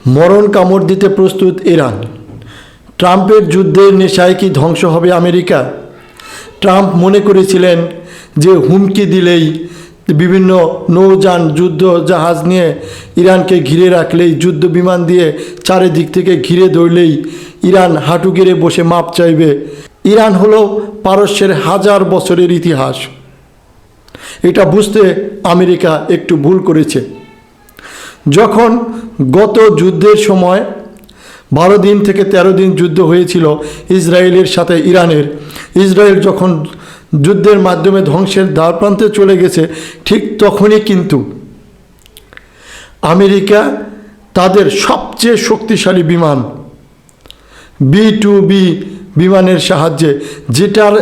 মরণ কামড় দিতে প্রস্তুত ইরান। ট্রাম্পের যুদ্ধের নেশায় কি ধ্বংস হবে আমেরিকা? ট্রাম্প মনে করেছিলেন যে হুমকি দিলেই, বিভিন্ন নৌযান যুদ্ধ জাহাজ নিয়ে ইরানকে ঘিরে রাখলেই, যুদ্ধ বিমান দিয়ে চারিদিক থেকে ঘিরে ধরলেই ইরান হাঁটু গেড়ে বসে মাপ চাইবে। ইরান হলো পারস্যের হাজার বছরের ইতিহাস। এটা বুঝতে আমেরিকা একটু ভুল করেছে। যখন গত যুদ্ধের সময় 12 দিন থেকে 13 দিন যুদ্ধ হয়েছিল ইসরায়েলের সাথে ইরানের, ইসরায়েল যখন যুদ্ধের মাধ্যমে ধ্বংসের দ্বারপ্রান্তে চলে গেছে, ঠিক তখনই কিন্তু আমেরিকা তাদের সবচেয়ে শক্তিশালী বিমান B-2B বিমানের সাহায্যে, যেটার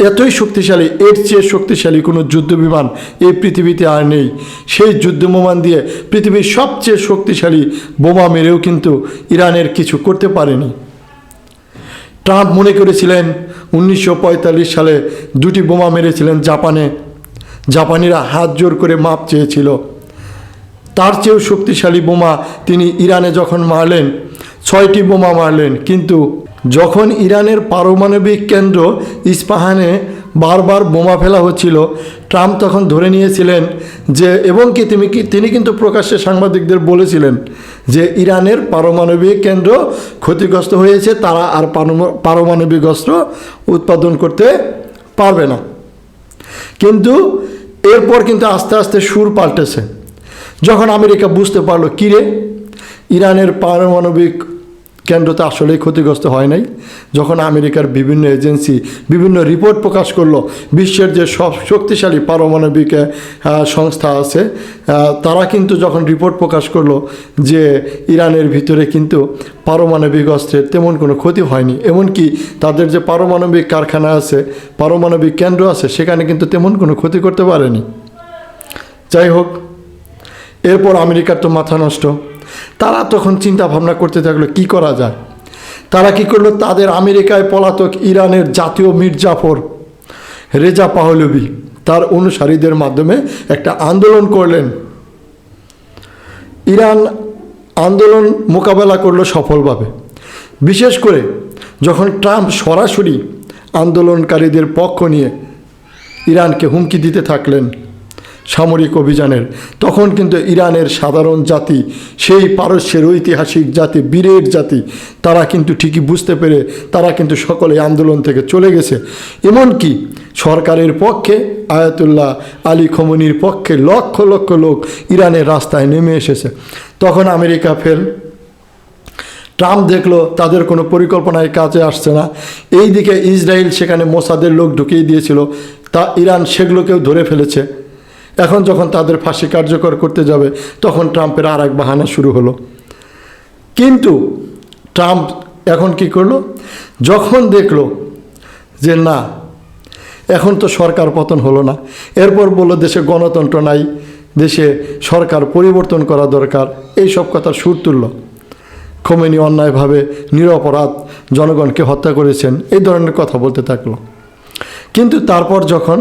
এতই শক্তিশালী, এর চেয়ে শক্তিশালী কোনো যুদ্ধ বিমান এই পৃথিবীতে আর নেই, সেই যুদ্ধ বিমান দিয়ে পৃথিবীর সবচেয়ে শক্তিশালী বোমা মেরেও কিন্তু ইরানের কিছু করতে পারেনি। ট্রাম্প মনে করেছিলেন 1945 সালে 2টি বোমা মেরেছিলেন জাপানে, জাপানিরা হাত জোর করে মাপ চেয়েছিল। তার চেয়েও শক্তিশালী বোমা তিনি ইরানে যখন মারলেন, 6টি বোমা মারলেন। কিন্তু যখন ইরানের পারমাণবিক কেন্দ্র ইস্পাহানে বারবার বোমা ফেলা হচ্ছিল, ট্রাম্প তখন ধরে নিয়েছিলেন যে, এবং কি তিনি কিন্তু প্রকাশ্যে সাংবাদিকদের বলেছিলেন যে ইরানের পারমাণবিক কেন্দ্র ক্ষতিগ্রস্ত হয়েছে, তারা আর পারমাণবিক অস্ত্র উৎপাদন করতে পারবে না। কিন্তু এরপর কিন্তু আস্তে আস্তে সুর পাল্টেছে। যখন আমেরিকা বুঝতে পারলো, কিরে, ইরানের পারমাণবিক কেন্দ্র তো আসলেই ক্ষতিগ্রস্ত হয় নাই, যখন আমেরিকার বিভিন্ন এজেন্সি বিভিন্ন রিপোর্ট প্রকাশ করলো, বিশ্বের যে সব শক্তিশালী পারমাণবিক সংস্থা আছে তারা কিন্তু যখন রিপোর্ট প্রকাশ করলো যে ইরানের ভিতরে কিন্তু পারমাণবিক অস্ত্রের তেমন কোনো ক্ষতি হয়নি, এমনকি তাদের যে পারমাণবিক কারখানা আছে, পারমাণবিক কেন্দ্র আছে, সেখানে কিন্তু তেমন কোনো ক্ষতি করতে পারেনি। যাই হোক, এরপর আমেরিকার তো মাথা নষ্ট। তারা তখন চিন্তা ভাবনা করতে থাকলো কি করা যায়। তারা কি করলো, তাদের আমেরিকায় পলাতক ইরানের জাতীয় মির্জাফর রেজা পাহলভি তার অনুসারীদের মাধ্যমে একটা আন্দোলন করলেন। ইরান আন্দোলন মোকাবেলা করলো সফলভাবে। বিশেষ করে যখন ট্রাম্প সরাসরি আন্দোলনকারীদের পক্ষ নিয়ে ইরানকে হুমকি দিতে থাকলেন সামরিক অভিযানের, তখন কিন্তু ইরানের সাধারণ জাতি, সেই পারস্যের ঐতিহাসিক জাতি, বীরের জাতি, তারা কিন্তু ঠিকই বুঝতে পেরে তারা কিন্তু সকলে আন্দোলন থেকে চলে গেছে। এমনকি সরকারের পক্ষে আয়াতুল্লাহ আলী খমেনির পক্ষে লক্ষ লক্ষ লোক ইরানের রাস্তায় নেমে এসেছে। তখন আমেরিকা ফেল। ট্রাম্প দেখলো তাদের কোনো পরিকল্পনায় কাজে আসছে না। এইদিকে ইসরায়েল সেখানে মোসাদের লোক ঢুকিয়ে দিয়েছিল, তা ইরান সেগুলোকেও ধরে ফেলেছে। এখন যখন তাদের ফাঁসি কার্যকর করতে যাবে, তখন ট্রাম্পের আর এক বাহানা শুরু হলো। কিন্তু ট্রাম্প এখন কি করলো, যখন দেখলো যে না, এখন তো সরকার পতন হলো না, এরপর বললো দেশে গণতন্ত্র নাই, দেশে সরকার পরিবর্তন করা দরকার, এই সব কথা সুর তুলল। খোমেনি অন্যায়ভাবে নিরপরাধ জনগণকে হত্যা করেছেন, এই ধরনের কথা বলতে থাকলো। কিন্তু তারপর যখন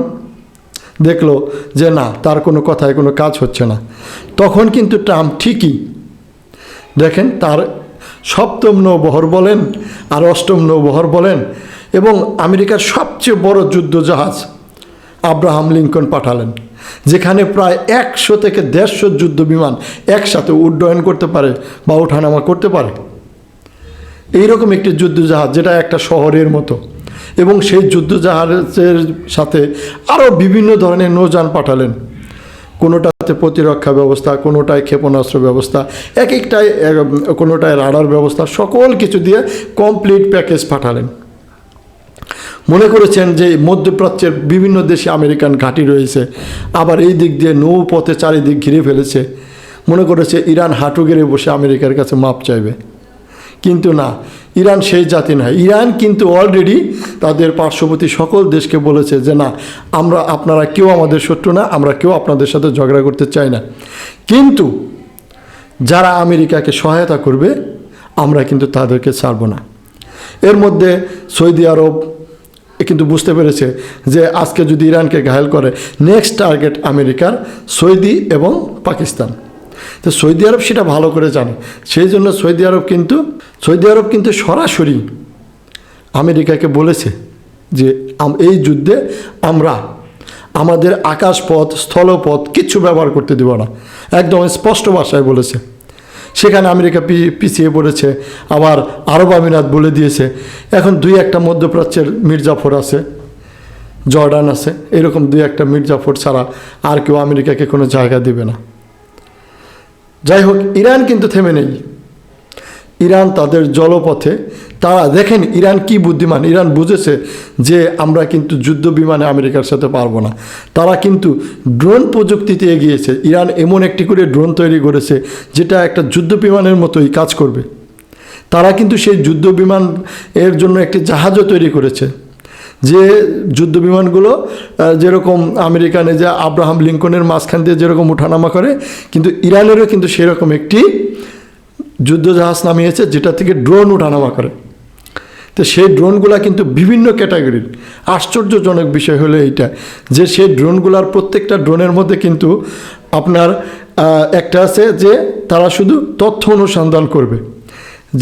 দেখলো যে না, তার কোনো কথায় কোনো কাজ হচ্ছে না, তখন কিন্তু ট্রাম্প ঠিকই, দেখেন, তার 7ম নৌবহর বলেন আর 8ম নৌবহর বলেন, এবং আমেরিকার সবচেয়ে বড় যুদ্ধ জাহাজ আব্রাহাম লিঙ্কন পাঠালেন, যেখানে প্রায় 100 থেকে 150 যুদ্ধ বিমান একসাথে উড্ডয়ন করতে পারে বা ওঠানামা করতে পারে। এইরকম একটি যুদ্ধ জাহাজ, যেটা একটা শহরের মতো, এবং সেই যুদ্ধ জাহাজের সাথে আরও বিভিন্ন ধরনের নৌযান পাঠালেন। কোনোটাতে প্রতিরক্ষা ব্যবস্থা, কোনোটায় ক্ষেপণাস্ত্র ব্যবস্থা, এক একটায়, কোনোটায় রাডার ব্যবস্থা, সকল কিছু দিয়ে কমপ্লিট প্যাকেজ পাঠালেন। মনে করেছেন যে মধ্যপ্রাচ্যের বিভিন্ন দেশে আমেরিকান ঘাঁটি রয়েছে, আবার এই দিক দিয়ে নৌপথে চারিদিক ঘিরে ফেলেছে। মনে করেছে ইরান হাঁটু গেড়ে বসে আমেরিকার কাছে মাপ চাইবে। কিন্তু না, ইরান সেই জাতি নয়। ইরান কিন্তু অলরেডি তাদের পার্শ্ববর্তী সকল দেশকে বলেছে যে না, আপনারা কেউ আমাদের শত্রু না, আমরা কেউ আপনাদের সাথে ঝগড়া করতে চাই না, কিন্তু যারা আমেরিকাকে সহায়তা করবে আমরা কিন্তু তাদেরকে ছাড়ব না। এর মধ্যে সৌদি আরব কিন্তু বুঝতে পেরেছে যে আজকে যদি ইরানকে ঘায়েল করে, নেক্সট টার্গেট আমেরিকার সৌদি এবং পাকিস্তান। তো সৌদি আরব সেটা ভালো করে জানে, সেই জন্য সৌদি আরব কিন্তু সরাসরি আমেরিকাকে বলেছে যে এই যুদ্ধে আমরা আমাদের আকাশপথ স্থলপথ কিচ্ছু ব্যবহার করতে দেব না, একদম স্পষ্ট ভাষায় বলেছে। সেখানে আমেরিকা পিছিয়ে পড়েছে, আবার আরব আমিরাত বলে দিয়েছে। এখন 2-1টা মধ্যপ্রাচ্যের মির্জাফর আছে, জর্ডান আছে, এরকম 2-1টা মির্জাফর ছাড়া আর কেউ আমেরিকাকে কোনো জায়গা দেবে না। যাই হোক, ইরান কিন্তু থেমে নেই। ইরান তাদের জলপথে, তারা দেখেন ইরান কি বুদ্ধিমান। ইরান বুঝেছে যে আমরা কিন্তু যুদ্ধ বিমানে আমেরিকার সাথে পারবো না। তারা কিন্তু ড্রোন প্রযুক্তিতে এগিয়েছে। ইরান এমন একটি করে ড্রোন তৈরি করেছে যেটা একটা যুদ্ধ বিমানের মতোই কাজ করবে। তারা কিন্তু সেই যুদ্ধ বিমান এর জন্য একটি জাহাজও তৈরি করেছে, যে যুদ্ধ বিমানগুলো যেরকম আমেরিকানে যে আব্রাহাম লিঙ্কনের মাঝখান দিয়ে যেরকম ওঠানামা করে, কিন্তু ইরানেরও কিন্তু সেরকম একটি যুদ্ধজাহাজ নামিয়েছে যেটা থেকে ড্রোন ওঠানামা করে। তো সেই ড্রোনগুলো কিন্তু বিভিন্ন ক্যাটাগরির। আশ্চর্যজনক বিষয় হলো এইটা যে সেই ড্রোনগুলোর প্রত্যেকটা ড্রোনের মধ্যে কিন্তু আপনার একটা আছে যে তারা শুধু তথ্য অনুসন্ধান করবে,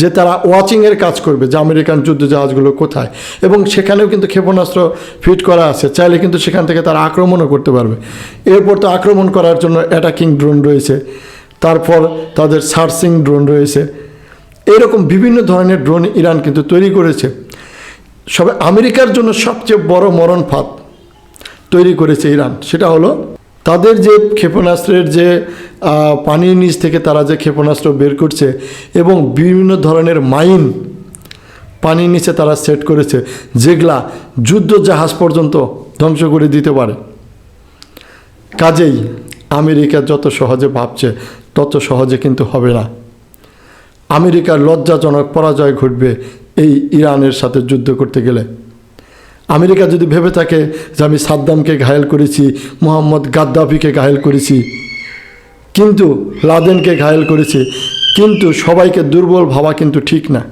যে তারা ওয়াচিংয়ের কাজ করবে যে আমেরিকান যুদ্ধজাহাজগুলো কোথায়, এবং সেখানেও কিন্তু ক্ষেপণাস্ত্র ফিট করা আছে, চাইলে কিন্তু সেখান থেকে তারা আক্রমণও করতে পারবে। এরপর তো আক্রমণ করার জন্য অ্যাটাকিং ড্রোন রয়েছে, তারপর তাদের সার্চিং ড্রোন রয়েছে। এরকম বিভিন্ন ধরনের ড্রোন ইরান কিন্তু তৈরি করেছে। সবে আমেরিকার জন্য সবচেয়ে বড় মরণ ফাঁদ তৈরি করেছে ইরান, সেটা হলো তাদের যে ক্ষেপণাস্ত্রের যে পানির নিচ থেকে তারা যে ক্ষেপণাস্ত্র বের করছে, এবং বিভিন্ন ধরনের মাইন পানির নিচে তারা সেট করেছে, যেগুলা যুদ্ধ জাহাজ পর্যন্ত ধ্বংস করে দিতে পারে। কাজেই আমেরিকা যত সহজে ভাবছে তত সহজে কিন্তু হবে না। আমেরিকার লজ্জাজনক পরাজয় ঘটবে এই ইরানের সাথে যুদ্ধ করতে গেলে। আমেরিকা যদি ভেবে থাকে যে আমি সাদ্দামকে ঘায়েল করেছি, মোহাম্মদ গাদ্দাফিকে ঘায়েল করেছি, কিন্তু লাদেনকে ঘায়েল করেছি, কিন্তু সবাইকে দুর্বল ভাবা কিন্তু ঠিক না।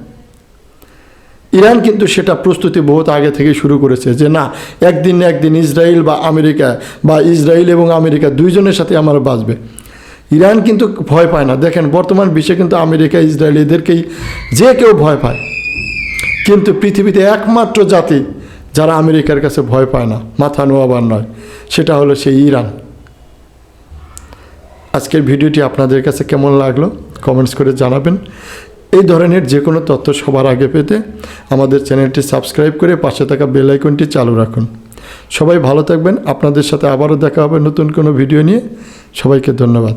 ইরান কিন্তু সেটা প্রস্তুতি বহুত আগে থেকে শুরু করেছে যে না, একদিন না একদিন ইসরায়েল বা আমেরিকা বা ইসরায়েল এবং আমেরিকা দুইজনের সাথে আমার বাঁচবে। ইরান কিন্তু ভয় পায় না। দেখেন বর্তমান বিশ্বে কিন্তু আমেরিকা ইসরায়েল এদেরকেই যে কেউ ভয় পায়, কিন্তু পৃথিবীতে একমাত্র জাতি যারা আমেরিকার কাছে ভয় পায় না, মাথা নোয়াবার নয়, সেটা হলো সেই ইরান। আজকের ভিডিওটি আপনাদের কাছে কেমন লাগলো কমেন্টস করে জানাবেন। এই ধরনের যে কোনো তথ্য সবার আগে পেতে আমাদের চ্যানেলটি সাবস্ক্রাইব করে পাশে থাকা বেল আইকনটি চালু রাখুন। সবাই ভালো থাকবেন। আপনাদের সাথে আবারও দেখা হবে নতুন কোনো ভিডিও নিয়ে। সবাইকে ধন্যবাদ।